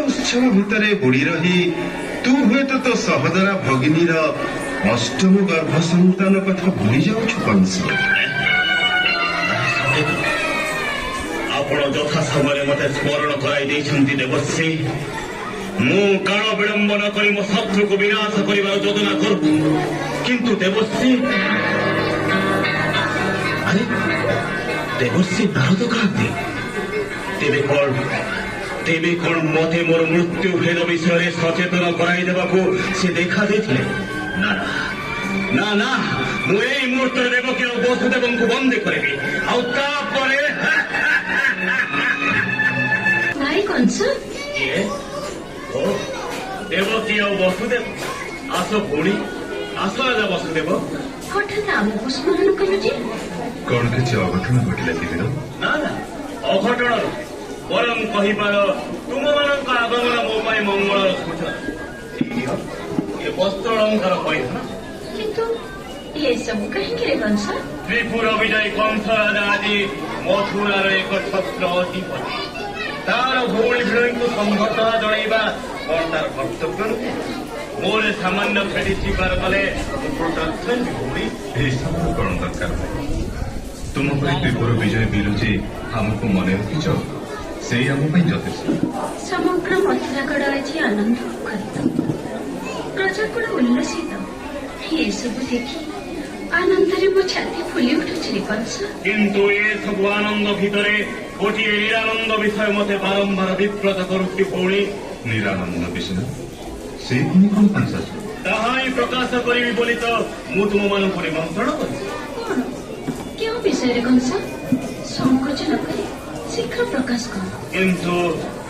उत्सव भितर बुड़ी रही तू हुए तो सहोदरा भगिनीर अष्टम गर्भ संतान कथा भूली जाऊँ कंस। आपण यथा समय मत स्मरण कराई देवर्षि मु काल विलंब न करी मो शत्रु को विनाश कर योजना करू किंतु देवर्षि अरे देवर्षि नारद कहते तेबे कौन मते मोर मृत्यु भेद विषय सचेतन कराई देवाको से देखा देथिले ना ना ना मु एई मुहूर्त देवकी और वसुदेव को बंदी करेबी आउ तापरे भाई कंस ये ओ देवकी और वसुदेव आसो भूणी आसो राजा वसुदेव हठात आमको स्मरण कलु जे कौन किसी अघटन घटला कि ना ना अघटन बरं कहिपार तुम मान आगमन मो पाई मंगल सूचना ये वस्त्र अलंकार परिधान किंतु ये सब कहीं कंस त्रिपुर विजय कंस राजा आज मथुरार एक छत्र अधिपति तार भौणी भीड़ को संबर्धना जणाइबा कौन तार कर्तव्य नुहे मोर सामान्य फेटी स्वीकार कले भौणी कौन दरकार तुम त्रिपुर विजय बिरुजी आमको मन रखिच से यथेष्ट समग्र मथुरागढ़ आज आनंद मुखरित प्रजागुड़ उल्लसित ये सब देखी आनंद मो छाती फुली उठुछि कंस किंतु ये सब आनंद भितर गोटे निरानंद विषय मते बारंबार विव्रत करुछि भौणी निरानंद विषय से कौन कंस ताहाई प्रकाश करी बोली तो मु तुम मान निमंत्रण कर कौन क्यों विषय कंस संकोच न करी शीघ्र प्रकाश कर किंतु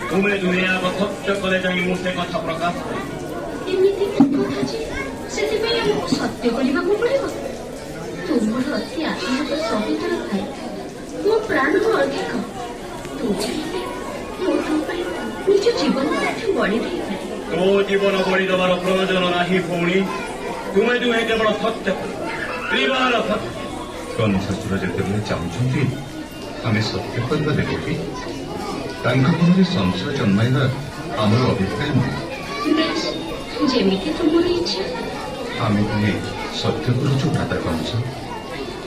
तुम्हें दुनिया को सत्य करे जाई मुझे कथा प्रकाश एमिति कथा जे सेतिपई हमको सत्य करबाको पड़िबो तुमर अति आत्मिक सहितर भाई मो प्राण अधिक तू चाहिए मो तुम पर निज जीवन को बड़ी दे तो जीवन बड़ी दबार प्रयोजन नहीं भौणी तुम्हें दुहे केवल सत्य त्रिवार सत्य कंस ससुर जिते चाहते आम सत्य करवा देव कि मन संशय जन्माइबा आमर अभिप्राय नुहे जेमिति तुमर इच्छा आम तुम्हें सत्य करुचु भ्राता कंस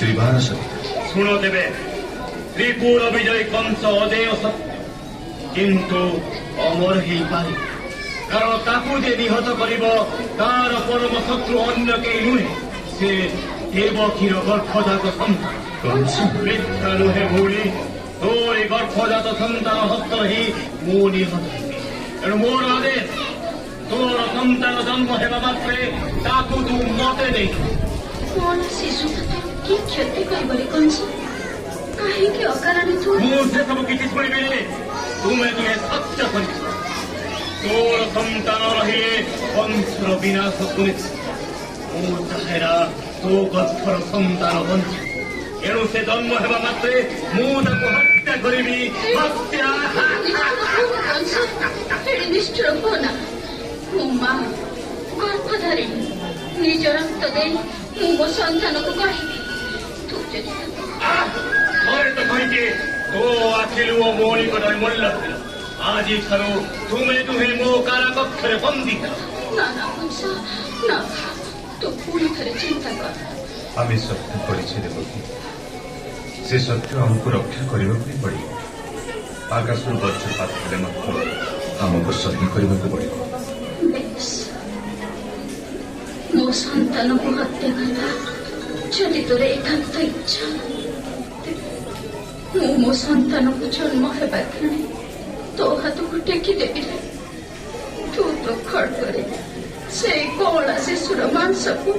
त्रिवार सत्य शुण देवे त्रिपुर विजय कंस अजेय सत्य किंतु अमर ही पारे कारण ताकू जे निहत करिब तार परम शत्रु अन्य केही नुहे से देवकीर गर्भजात संतान कंस मिथ्या नुहे भौणी तोरी गर्भजात संतान हस्त ही मो निहत तेणु मोर आदेश तोर संतान जन्म हेबा मात्रे ताकू तू मते दे कौन शिशु की क्षति कर कंस कहीं अकारण तू मुझे सब किसी शुणवे तुम्हें तुहे सत्य कर तोर संतान रही वंशर विनाश सुनिश्चित मो चाहेरा तो गर्भर संतान बंच एणु से जन्म हेबा मात्रे मु ताको हत्या करिबी हत्या निष्ठुर होना मो माँ गर्भधारिणी निज रक्त दे मो संतान को कहबी तू जदि तो कहिके तो आखिलु ओ मोणी को मल्ल आज ठारू तुम्हें तुहे मो काराकक्षरे बंदी ना ना कंस ना तो पूरी थरे चिंता कर आम सत्य परिचय देवकी से सत्य आमको रक्षा करने भी पड़े आकाश वज्रपात हेले आमको सही करने को पड़े बेस मो संतान को हत्या करना जदि तोर एकांत इच्छा मो संतान को जन्म हेबा क्षणी तो हाथ को टेकी देवी तू तो खड़गरे से कला शिशुर मांस को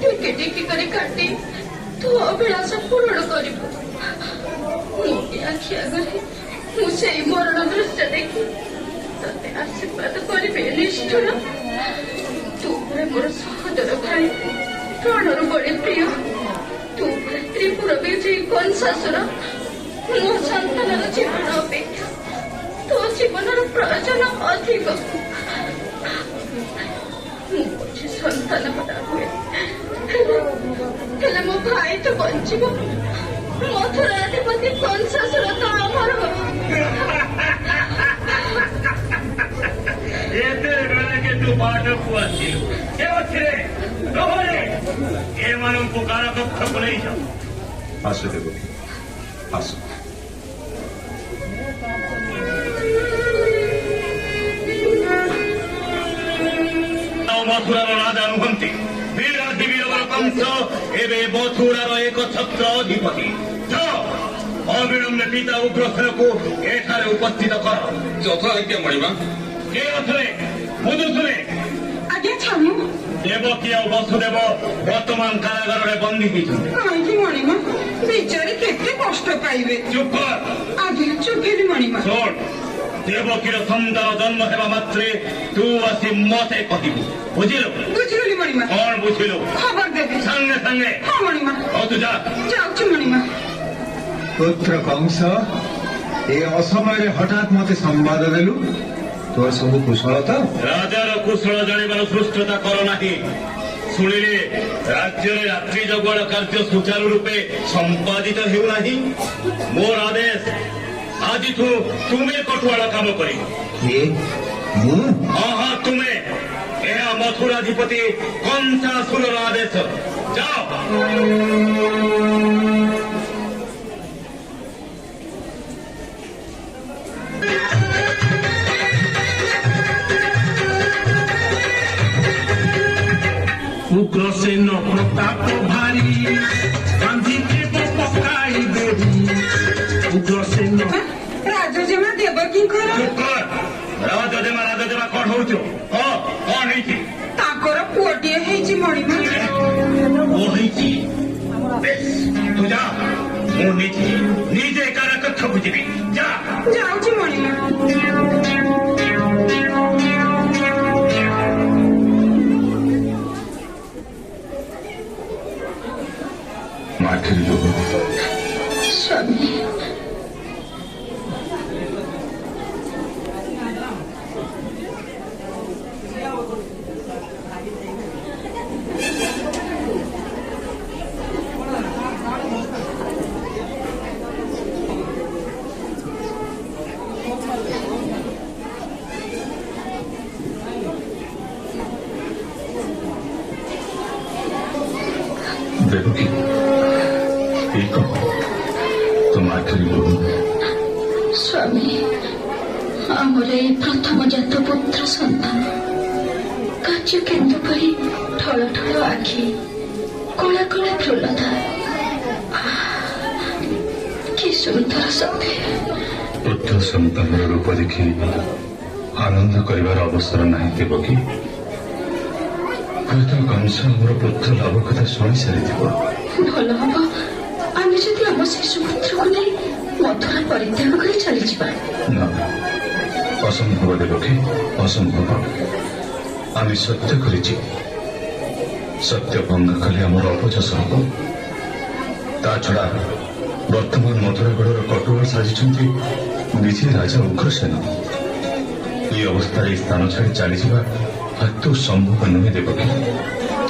टेकी टेकी कर काटी तू अभिलाष पूरण कर मोटे आखि आगे मुझे मरण दृश्य देखी ते आशीर्वाद करे निष्ठुर तू मोर सहोदर भाई प्राणर बड़े प्रिय तू त्रिपुर विजयी कंसासुर मो संतान जीवन अपेक्षा तो जीवन प्रयोजन अधिक मुझे संतान बड़ा हुए मो भाई तो बंचब मथुराधिपति कंसासुर तो अमर हो କୋଉଠୁ ଆସିଲୁ? କେ ଅଛିରେ? ରହରେ ଏମାନଙ୍କୁ କାରାକକ୍ଷକୁ ନେଇଯାଅ। ଆସ ଦେବକୀ, ଆସ। ମଥୁରାର ରାଜା ନୁହନ୍ତି। ବୀରାଧିବୀରର କଂସ ଏବେ ମଥୁରାର ଏକ ଛତ୍ର ଅଧିପତି। ଯାଅ, ଅବିଳମ୍ବେ ପିତା ଉଗ୍ରସେନକୁ ଏଠାରେ ଉପସ୍ଥିତ କର। ଯଥା ଆଜ୍ଞା ମଣିମା। କେ ଅଥରେ ବୁଝୁଥିଲେ? ଆଜ୍ଞା ଛାମୁ ଦେବକୀ ଆଉ ବସୁଦେବ ବର୍ତ୍ତମାନ କାରାଗାରରେ ବନ୍ଦୀ ହୋଇଛନ୍ତି। କାହିଁକି ମଣିମା? ବିଚାରି କେତେ କଷ୍ଟ ପାଇବେ। ଚୁପ କର। ଆଜ୍ଞା ଚୁପିଲି ମଣିମା। ଶୁଣ, ଦେବକୀର ସନ୍ତାନ ଜନ୍ମ ହେବା ମାତ୍ରେ ତୁ ଆସି ମତେ କହିବୁ, ବୁଝିଲୁ? ବୁଝିଗଲି ମଣିମା। କଣ ବୁଝିଲୁ? ଖବର ଦେବି। ସାଙ୍ଗେ ସାଙ୍ଗେ। ହଁ ମଣିମା। ହଉ ତୁ ଯା। ଯାଉଛି ମଣିମା। ପୁତ୍ର କଂସ, ଏ ଅସମୟରେ ହଠାତ୍ ମତେ ସମ୍ବାଦ ଦେଲୁ। ତୋର ସବୁ କୁଶଳ ତ? ରାଜାର କୁଶଳ ଜାଣିବାର ସୃଷ୍ଟତା କର ନାହିଁ। ଶୁଣିଲେ ରାଜ୍ୟରେ ରାତ୍ରି ଜଗୁଆଳ କାର୍ଯ୍ୟ ସୁଚାରୁ ରୂପେ ସମ୍ପାଦିତ ହେଉନାହିଁ। ମୋର ଆଦେଶ, ଆଜିଠୁ ତୁମେ କଟୁଆଳ କାମ କରିବ। କିଏ? ମୁଁ? ହଁ ହଁ ତୁମେ। ଏହା ମଥୁରାଧିପତି କଂସାସୁରର ଆଦେଶ। ଯାଅ। উগ্রসেন প্রতাপ ভারী গান্ধীদেব পকাই দেবী উগ্রসেন ରାଜଜେମା ଦେବକୀଙ୍କର ଚୁପ କର। ରାଜଦେମା କଣ ହଉଛ? କଣ ହେଇଛି? ତାଙ୍କର ପୁଅଟିଏ ହେଇଛି ମଣିମା। ଓ ହେଇଛି? ବେଶ, ତୁ ଯା। ମୁଁ ନିଜେ କାରାକକ୍ଷକୁ ଯିବି। ଯା। ଯାଉଛି ମଣିମା। ମାଠିର ଯୋଗ ସ୍ୱାମୀ, ଦେବକୀ, ଏ କଣ ତୋ ମାଠିର ଯୋଗ? ସ୍ୱାମୀ, ଆମର ଏଇ ପ୍ରଥମ ଜାତ ପୁତ୍ର ସନ୍ତାନ। କାଚ କେନ୍ଦୁ ପରି ଠଳ ଠଳ ଆଖି, କଳା କଳା ଫୁଲଧା। କି ସୁନ୍ଦର ସତେ। ପୁତ୍ର ସନ୍ତାନର ରୂପ ଦେଖି ଆନନ୍ଦ କରିବାର ଅବସର ନାହିଁ ଦେବକୀ। ହୁଏତ କଂସ ଆମର ପୁତ୍ର ଲାଭ କଥା ଶୁଣି ସାରିଥିବ। ଭଲ ହବ ଆମେ ଯଦି ଆମ ଶିଶୁପୁତ୍ରକୁ ନେଇ ମଥୁରା ପରିତ୍ୟାଗ କରି ଚାଲିଯିବା। ନା, ଅସମ୍ଭବ ଦେବକୀ, ଅସମ୍ଭବ। ଆମେ ସତ୍ୟ କରିଛି। ସତ୍ୟ ଭଙ୍ଗ କଲେ ଆମର ଅପଯଶ ହବ। ତା ଛଡା ବର୍ତ୍ତମାନ ମଥୁରାଗଡ଼ର କଟୁଆଳ ସାଜିଛନ୍ତି ନିଜେ ରାଜା ଉଗ୍ରସେନ। এই ଅବସ୍ଥାରେ ଏହି ସ୍ଥାନ ଛାଡ଼ି ଚାଲିଯିବା ଆଦୌ ସମ୍ଭବ ନୁହେଁ ଦେବକୀ।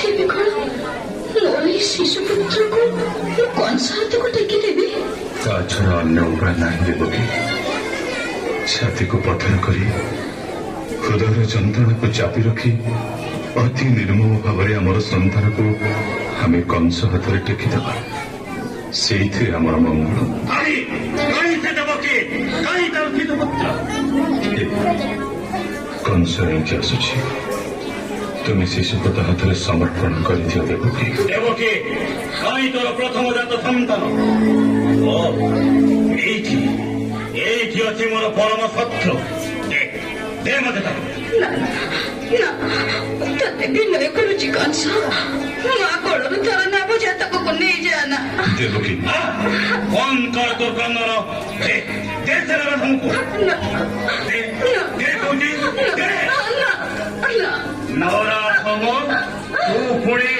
ତେବେ କଣ ମୋର ଏଇ ଶିଶୁପୁତ୍ରକୁ ମୁଁ କଂସ ହାତକୁ ଟେକିଦେବି? ତା ଛଡା ଅନ୍ୟ ଉପାୟ ନାହିଁ ଦେବକୀ। ଛାତିକୁ ପଥର କରି ହୃଦୟର ଯନ୍ତ୍ରଣାକୁ ଚାପି ରଖି ଅତି ନିର୍ମମ ଭାବରେ ଆମର ସନ୍ତାନକୁ ଆମେ କଂସ ହାତରେ ଟେକିଦେବା। ସେଇଥିରେ ଆମର ମଙ୍ଗଳ। ସେ ଦେବକୀ, କାହିଁ ତାର ଶିଶୁପୁତ୍ର? କଂସ ଏମିତି ଆସୁଛି। ତୁମେ ଶିଶୁକୁ ତା ହାତରେ ସମର୍ପଣ କରିଦିଅ ଦେବକୀ। ଦେବକୀ, କାହିଁ ତୋର ପ୍ରଥମ ଜାତ ସନ୍ତାନ? ଓ, ଏଇଠି ଏଇଠି ଅଛି ମୋର ପରମ ଶତ୍ରୁ। ଦେ ମତେ ତାକୁ। ନା ନା ନା, ତତେ ବିନୟ କରୁଛି କଂସ। ମା କୋଳରୁ ତୋର ନବ ଜାତକକୁ ନେଇଯାଆନା। ଦେବକୀ, ବନ୍ଦ କର ତୋ କର୍ଣ୍ଣର। ଦେ ସେନାର ଧମକୁ। ନା ଦେ କହୁଛି। ନା ନା। ନରା ତୁ ପୁଣି